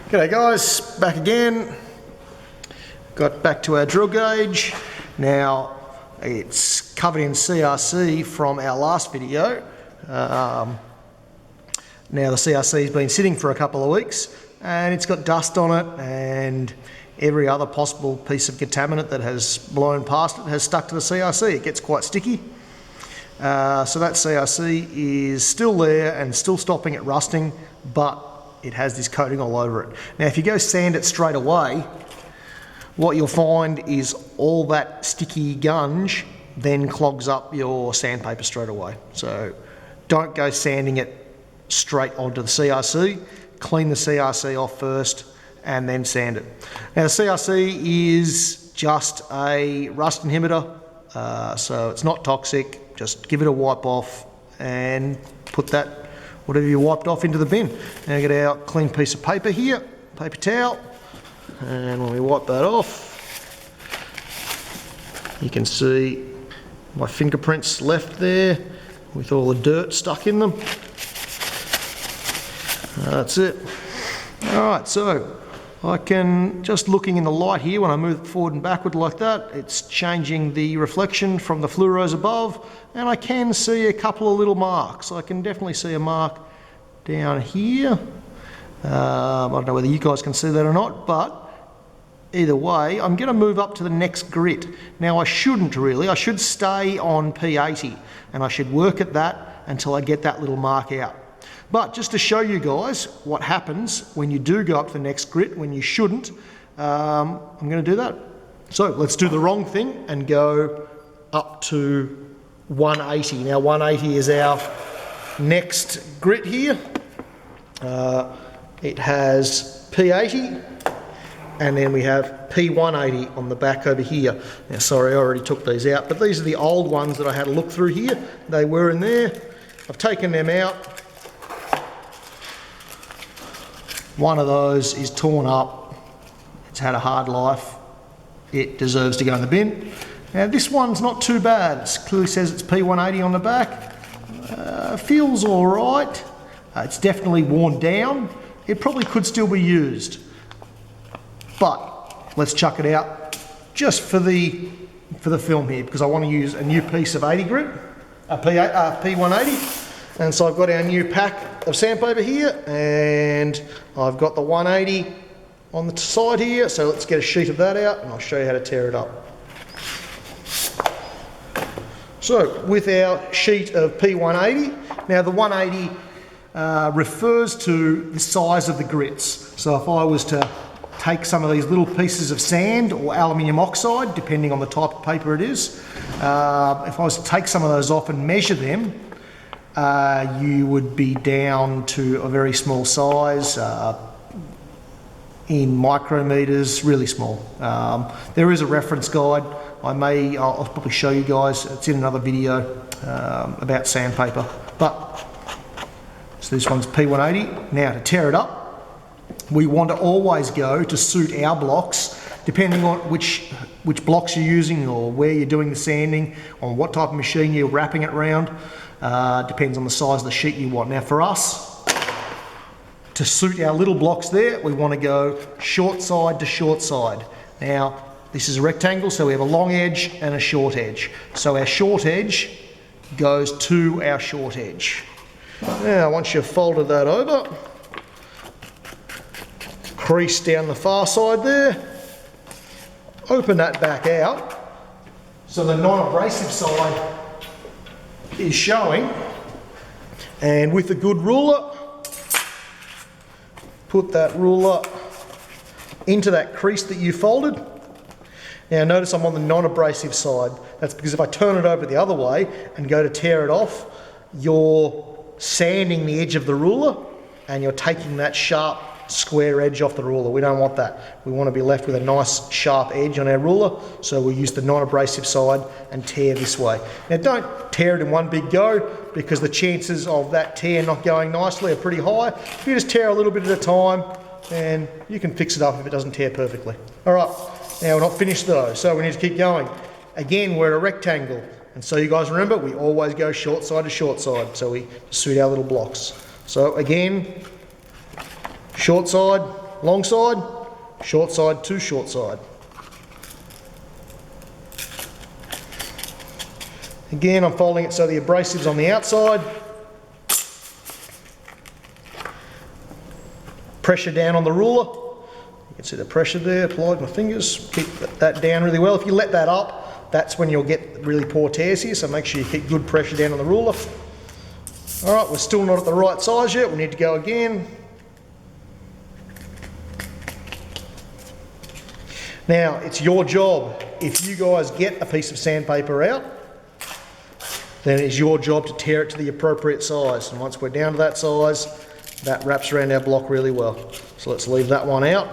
G'day guys, back again. Got back to our drill gauge. Now it's covered in CRC from our last video. Now the CRC has been sitting for a couple of weeks and it's got dust on it, and every other possible piece of contaminant that has blown past it has stuck to the CRC. It gets quite sticky. So that CRC is still there and still stopping it rusting, but it has this coating all over it. Now if you go sand it straight away, what you'll find is all that sticky gunge then clogs up your sandpaper straight away. So don't go sanding it straight onto the CRC. Clean the CRC off first and then sand it. Now the CRC is just a rust inhibitor, so it's not toxic. Just give it a wipe off and put that, whatever you wiped off, into the bin. Now get our clean piece of paper here, paper towel, and when we wipe that off, you can see my fingerprints left there with all the dirt stuck in them. That's it. Alright, so I can, just looking in the light here, when I move it forward and backward like that, it's changing the reflection from the fluoros above, and I can see a couple of little marks. I can definitely see a mark down here. I don't know whether you guys can see that or not, but either way, I'm going to move up to the next grit. Now I shouldn't really, I should stay on P80 and I should work at that until I get that little mark out. But just to show you guys what happens when you do go up to the next grit, when you shouldn't, I'm going to do that. So let's do the wrong thing and go up to 180. Now 180 is our next grit here. It has P80 and then we have P180 on the back over here. Now sorry, I already took these out, but these are the old ones that I had a look through here. They were in there. I've taken them out. One of those is torn up. It's had a hard life. It deserves to go in the bin. Now this one's not too bad. It clearly says it's P180 on the back. Feels all right. It's definitely worn down. It probably could still be used. But let's chuck it out just for the film here, because I want to use a new piece of 80 grit, P180. And so I've got our new pack of sandpaper here, and I've got the 180 on the side here. So let's get a sheet of that out and I'll show you how to tear it up. So with our sheet of P180, now the 180 refers to the size of the grits. So if I was to take some of these little pieces of sand or aluminium oxide, depending on the type of paper it is, if I was to take some of those off and measure them, you would be down to a very small size, in micrometers, really small. There is a reference guide. I'll probably show you guys, it's in another video about sandpaper. But, so this one's P180. Now to tear it up, we want to always go to suit our blocks, depending on which blocks you're using or where you're doing the sanding, on what type of machine you're wrapping it around. Depends on the size of the sheet you want. Now for us, to suit our little blocks there, we want to go short side to short side. Now this is a rectangle, so we have a long edge and a short edge. So our short edge goes to our short edge. Now once you've folded that over, crease down the far side there, open that back out so the non-abrasive side is showing, and with a good ruler, put that ruler into that crease that you folded. Now notice I'm on the non-abrasive side. That's because if I turn it over the other way and go to tear it off, you're sanding the edge of the ruler and you're taking that sharp square edge off the ruler. We don't want that. We want to be left with a nice sharp edge on our ruler, so we'll use the non-abrasive side and tear this way. Now don't tear it in one big go, because the chances of that tear not going nicely are pretty high. If you just tear a little bit at a time, and you can fix it up if it doesn't tear perfectly. Alright, now we're not finished though, so we need to keep going. Again, we're at a rectangle, and so you guys remember, we always go short side to short side, so we suit our little blocks. So again, short side, long side, short side to short side. Again, I'm folding it so the abrasive's on the outside. Pressure down on the ruler. You can see the pressure there applied with my fingers. Keep that down really well. If you let that up, that's when you'll get really poor tears here, so make sure you keep good pressure down on the ruler. All right, we're still not at the right size yet. We need to go again. Now, it's your job. If you guys get a piece of sandpaper out, then it's your job to tear it to the appropriate size. And once we're down to that size, that wraps around our block really well. So let's leave that one out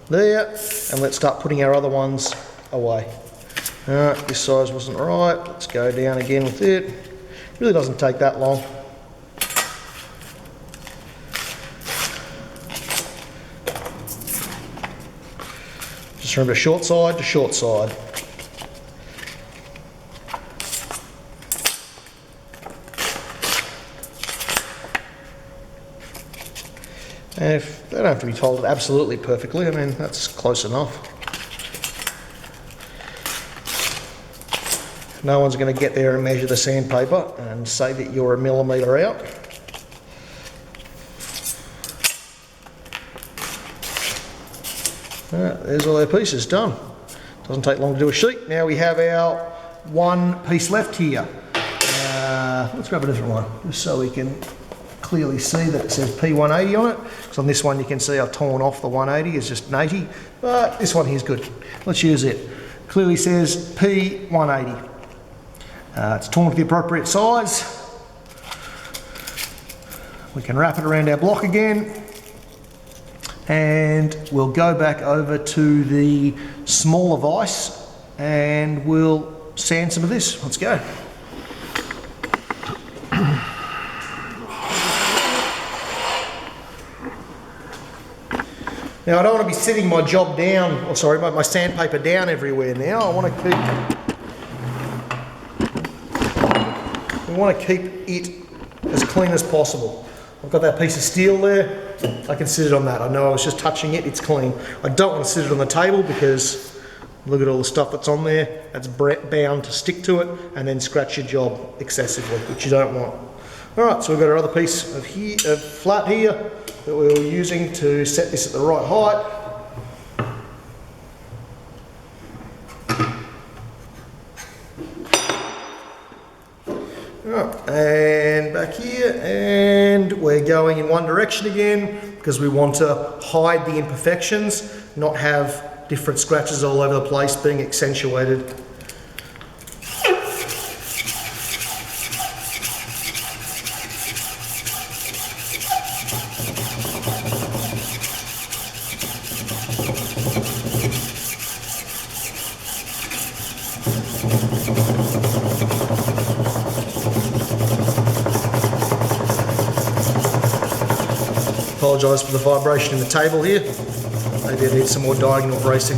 there, and let's start putting our other ones away. All right, this size wasn't right. Let's go down again with it. Really doesn't take that long. Just remember short side to short side. And if they don't have to be folded absolutely perfectly, I mean, that's close enough. No one's going to get there and measure the sandpaper and say that you're a millimetre out. There's all our pieces done. Doesn't take long to do a sheet. Now we have our one piece left here. Let's grab a different one, just so we can clearly see that it says P180 on it. Because on this one you can see I've torn off the 180, it's just an 80, but this one here's good. Let's use it. Clearly says P180. It's torn to the appropriate size. We can wrap it around our block again, and we'll go back over to the smaller vise and we'll sand some of this. Let's go. Now I don't want to be sitting my job down, or sorry, my sandpaper down everywhere now. I want to keep it as clean as possible. I've got that piece of steel there. I can sit it on that. I know I was just touching it, it's clean. I don't want to sit it on the table because look at all the stuff that's on there. That's bound to stick to it and then scratch your job excessively, which you don't want. All right, so we've got our other piece of flat here that we were using to set this at the right height. Right, and back here, and we're going in one direction again because we want to hide the imperfections, not have different scratches all over the place being accentuated. Apologise for the vibration in the table here. Maybe I need some more diagonal bracing.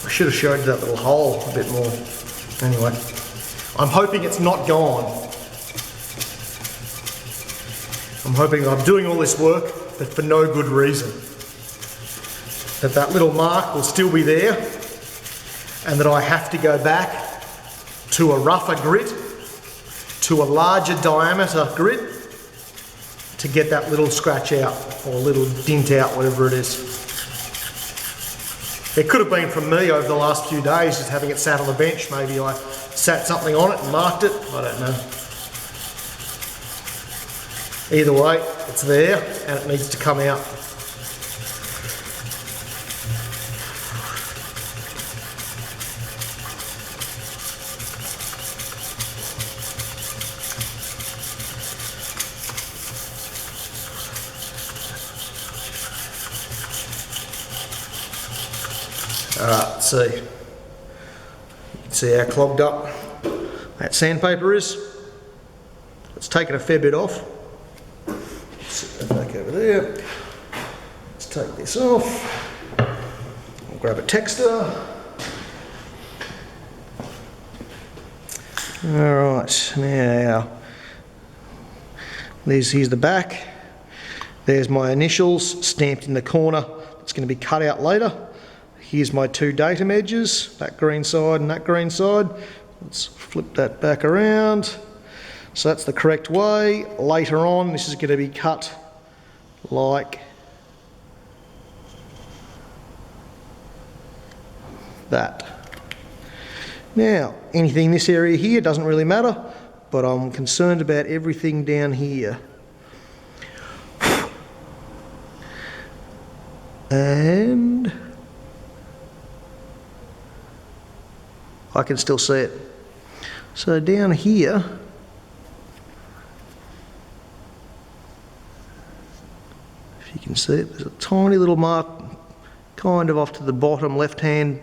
I should have showed that little hole a bit more. Anyway, I'm hoping it's not gone. I'm hoping I'm doing all this work, but for no good reason. That little mark will still be there, and that I have to go back to a rougher grit, to a larger diameter grit, to get that little scratch out, or little dint out, whatever it is. It could have been from me over the last few days, just having it sat on the bench. Maybe I sat something on it and marked it, I don't know. Either way, it's there and it needs to come out. Alright, let's see. You can see how clogged up that sandpaper is. It's taken a fair bit off. Set that back over there. take this off. I'll grab a texter. Alright, now, here's the back. There's my initials stamped in the corner. It's going to be cut out later. Here's my two datum edges, that green side and that green side. Let's flip that back around. So that's the correct way. Later on, this is going to be cut like that. Now, anything in this area here doesn't really matter, but I'm concerned about everything down here. And I can still see it. So down here, if you can see it, there's a tiny little mark kind of off to the bottom left-hand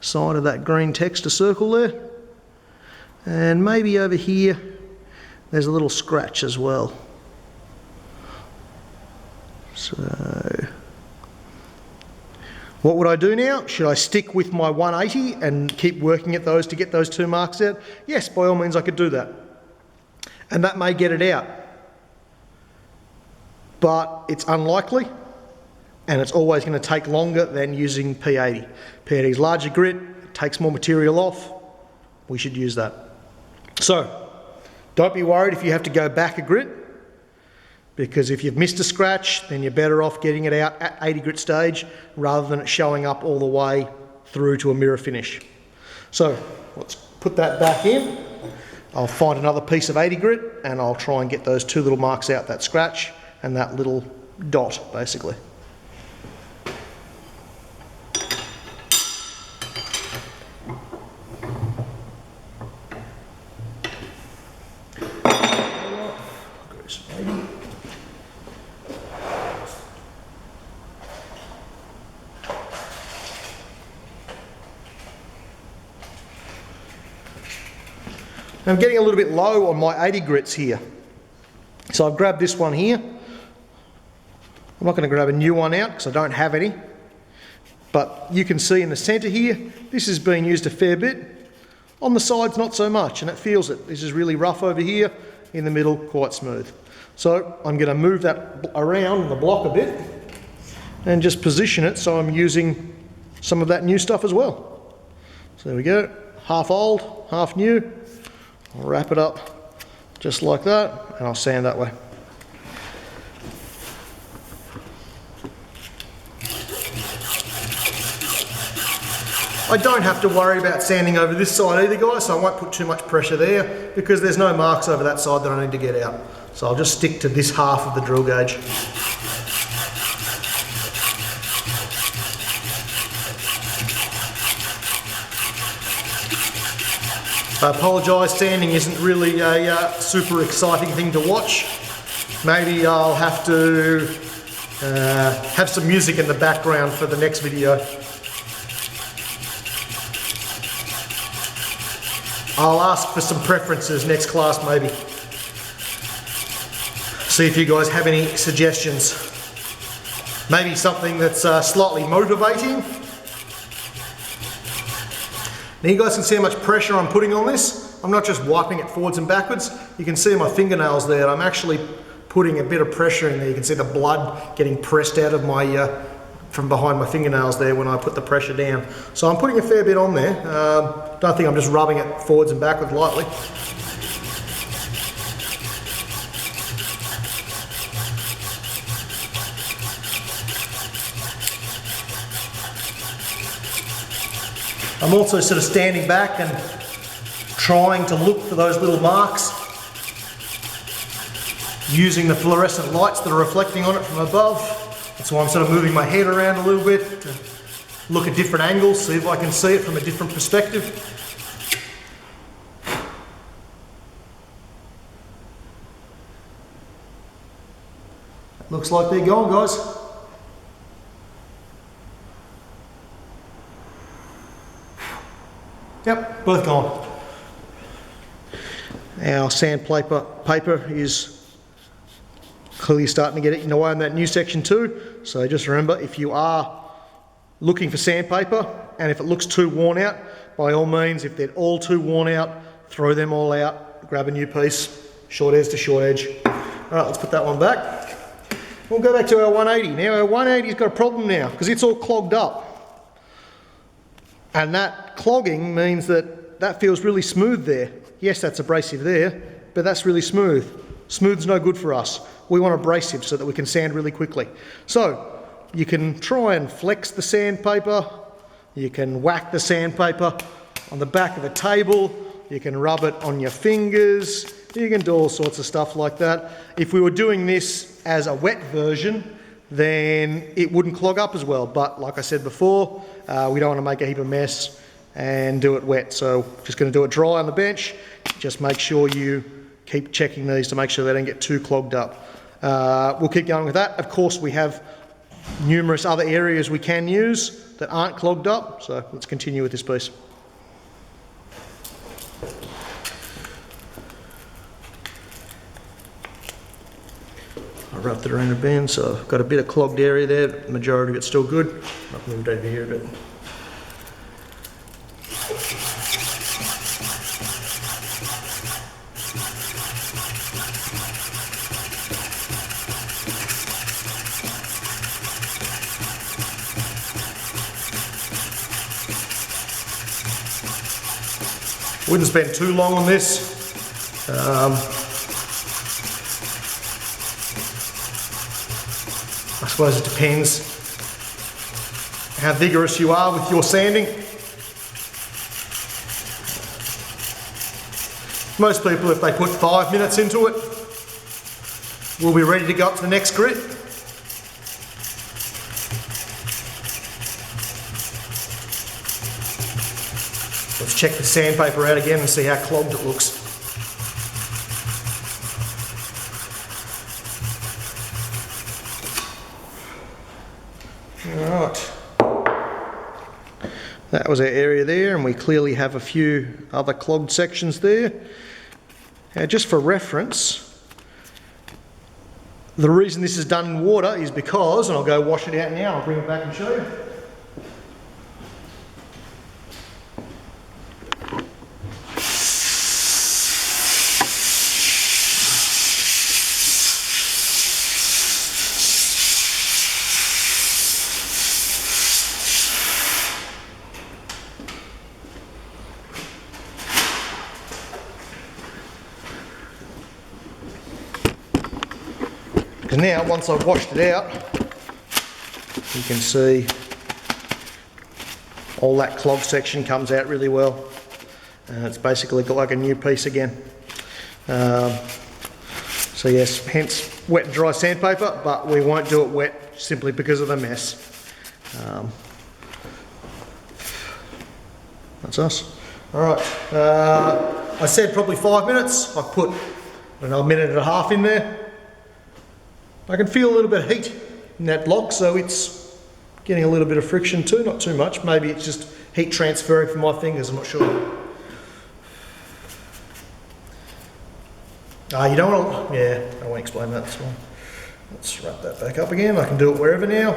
side of that green texture circle there. And maybe over here, there's a little scratch as well. So what would I do now? Should I stick with my 180 and keep working at those to get those two marks out? Yes, by all means I could do that. And that may get it out. But it's unlikely, and it's always going to take longer than using P80. P80 is larger grit, it takes more material off. We should use that. So, don't be worried if you have to go back a grit, because if you've missed a scratch, then you're better off getting it out at 80 grit stage rather than it showing up all the way through to a mirror finish. So let's put that back in. I'll find another piece of 80 grit and I'll try and get those two little marks out, that scratch and that little dot basically. I'm getting a little bit low on my 80 grits here. So I've grabbed this one here. I'm not going to grab a new one out because I don't have any. But you can see in the centre here, this has been used a fair bit. On the sides, not so much, and it feels it. This is really rough over here. In the middle, quite smooth. So I'm going to move that around the block a bit and just position it so I'm using some of that new stuff as well. So there we go. Half old, half new. I'll wrap it up just like that and I'll sand that way. I don't have to worry about sanding over this side either, guys, so I won't put too much pressure there because there's no marks over that side that I need to get out. So I'll just stick to this half of the drill gauge. I apologise, sanding isn't really a super exciting thing to watch. Maybe I'll have to have some music in the background for the next video. I'll ask for some preferences next class maybe. See if you guys have any suggestions. Maybe something that's slightly motivating. Now you guys can see how much pressure I'm putting on this. I'm not just wiping it forwards and backwards. You can see my fingernails there. I'm actually putting a bit of pressure in there. You can see the blood getting pressed out of my, from behind my fingernails there when I put the pressure down. So I'm putting a fair bit on there. Don't think I'm just rubbing it forwards and backwards lightly. I'm also sort of standing back and trying to look for those little marks using the fluorescent lights that are reflecting on it from above. That's why I'm sort of moving my head around a little bit to look at different angles, see if I can see it from a different perspective. Looks like they're gone, guys. Yep, both gone. Our sandpaper is clearly starting to get it in the way on that new section too. So just remember, if you are looking for sandpaper and if it looks too worn out, by all means, if they're all too worn out, throw them all out, grab a new piece, short edge to short edge. All right, let's put that one back. We'll go back to our 180. Now our 180's got a problem now because it's all clogged up. And that clogging means that that feels really smooth there. Yes, that's abrasive there, but that's really smooth. Smooth's no good for us. We want abrasive so that we can sand really quickly. So you can try and flex the sandpaper. You can whack the sandpaper on the back of the table. You can rub it on your fingers. You can do all sorts of stuff like that. If we were doing this as a wet version, then it wouldn't clog up as well. But like I said before, we don't want to make a heap of mess and do it wet. So just going to do it dry on the bench. Just make sure you keep checking these to make sure they don't get too clogged up. We'll keep going with that. Of course, we have numerous other areas we can use that aren't clogged up. So let's continue with this piece. I wrapped it around the bend, so I've got a bit of clogged area there, but the majority of it's still good. I've moved over here a bit. Wouldn't spend too long on this. I suppose it depends how vigorous you are with your sanding. Most people, if they put 5 minutes into it, will be ready to go up to the next grit. Let's check the sandpaper out again and see how clogged it looks. Alright, that was our area there, and we clearly have a few other clogged sections there. Now, just for reference, the reason this is done in water is because, and I'll go wash it out now, I'll bring it back and show you. And now, once I've washed it out, you can see all that clogged section comes out really well. It's basically got like a new piece again. So yes, hence wet and dry sandpaper, but we won't do it wet simply because of the mess. That's us. All right, I said probably 5 minutes. I've put another minute and a half in there. I can feel a little bit of heat in that block, so it's getting a little bit of friction too, not too much. Maybe it's just heat transferring from my fingers, I'm not sure. You don't want to, yeah, I won't explain that, that's fine. Let's wrap that back up again. I can do it wherever now.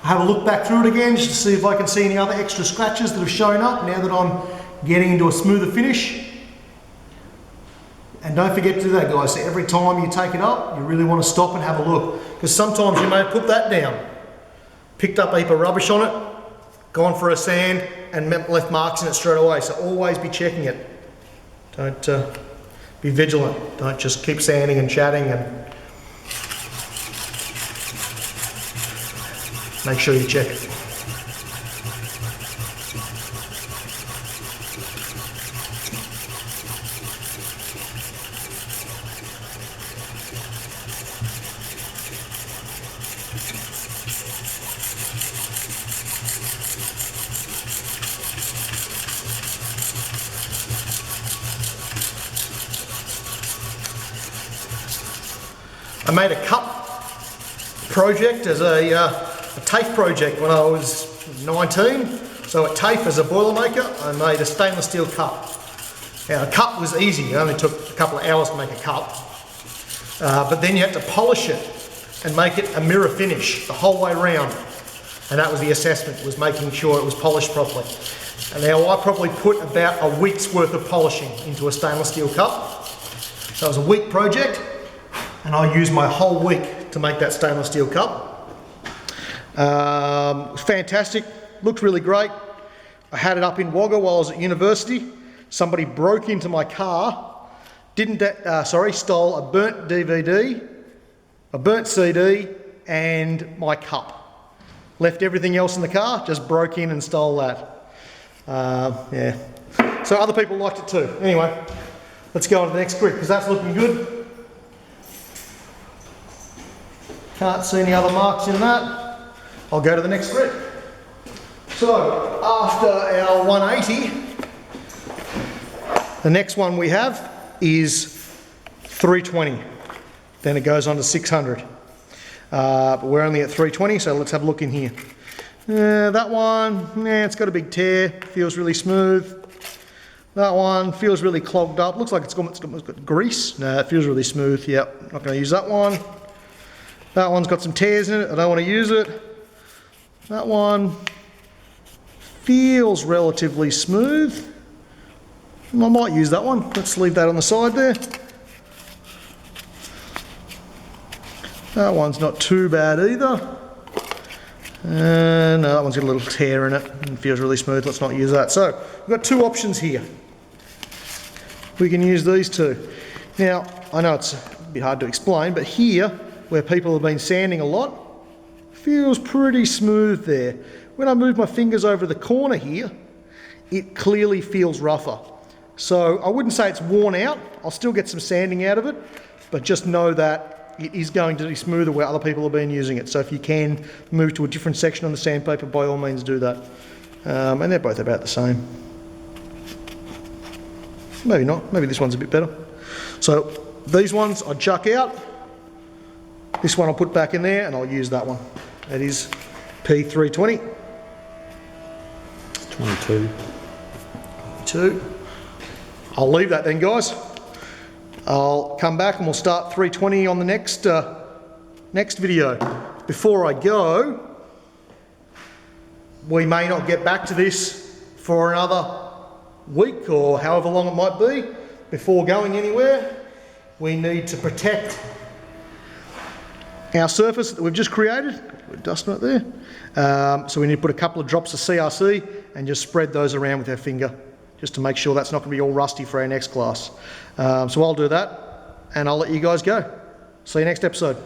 Have a look back through it again just to see if I can see any other extra scratches that have shown up now that I'm getting into a smoother finish. And don't forget to do that, guys. So every time you take it up, you really want to stop and have a look. Because sometimes you may have put that down, picked up a heap of rubbish on it, gone for a sand, and left marks in it straight away. So always be checking it. Don't be vigilant. Don't just keep sanding and chatting, and make sure you check it. I made a cup project as a TAFE project when I was 19. So at TAFE as a Boilermaker, I made a stainless steel cup. Now a cup was easy, it only took a couple of hours to make a cup. But then you had to polish it and make it a mirror finish the whole way round. And that was the assessment, was making sure it was polished properly. And now I probably put about a week's worth of polishing into a stainless steel cup. So it was a week project, and I used my whole week to make that stainless steel cup. Fantastic, looked really great. I had it up in Wagga while I was at university. Somebody broke into my car, stole a burnt DVD, a burnt CD, and my cup. Left everything else in the car, just broke in and stole that. Yeah. So other people liked it too. Anyway, let's go on to the next grid because that's looking good. Can't see any other marks in that. I'll go to the next grid. So after our 180, the next one we have is 320. Then it goes on to 600. But we're only at 320, so let's have a look in here. That one, it's got a big tear, feels really smooth. That one feels really clogged up. Looks like it's got grease. No, it feels really smooth. Yep, not going to use that one. That one's got some tears in it. I don't want to use it. That one feels relatively smooth. I might use that one. Let's leave that on the side there. That one's not too bad either. No, that one's got a little tear in it and feels really smooth. Let's not use that. So we've got two options here. We can use these two. Now, I know it's a bit hard to explain, but here, where people have been sanding a lot, feels pretty smooth there. When I move my fingers over the corner here, it clearly feels rougher. So I wouldn't say it's worn out. I'll still get some sanding out of it, but just know that it is going to be smoother where other people have been using it. So if you can move to a different section on the sandpaper, by all means do that. And they're both about the same. Maybe not, maybe this one's a bit better. So these ones I chuck out. This one I'll put back in there and I'll use that one. That is P320. 22. 22. I'll leave that then, guys. I'll come back and we'll start 320 on the next video. Before I go, we may not get back to this for another week or however long it might be before going anywhere. We need to protect our surface that we've just created. We're dusting it there. So we need to put a couple of drops of CRC and just spread those around with our finger, just to make sure that's not going to be all rusty for our next class. So I'll do that and I'll let you guys go. See you next episode.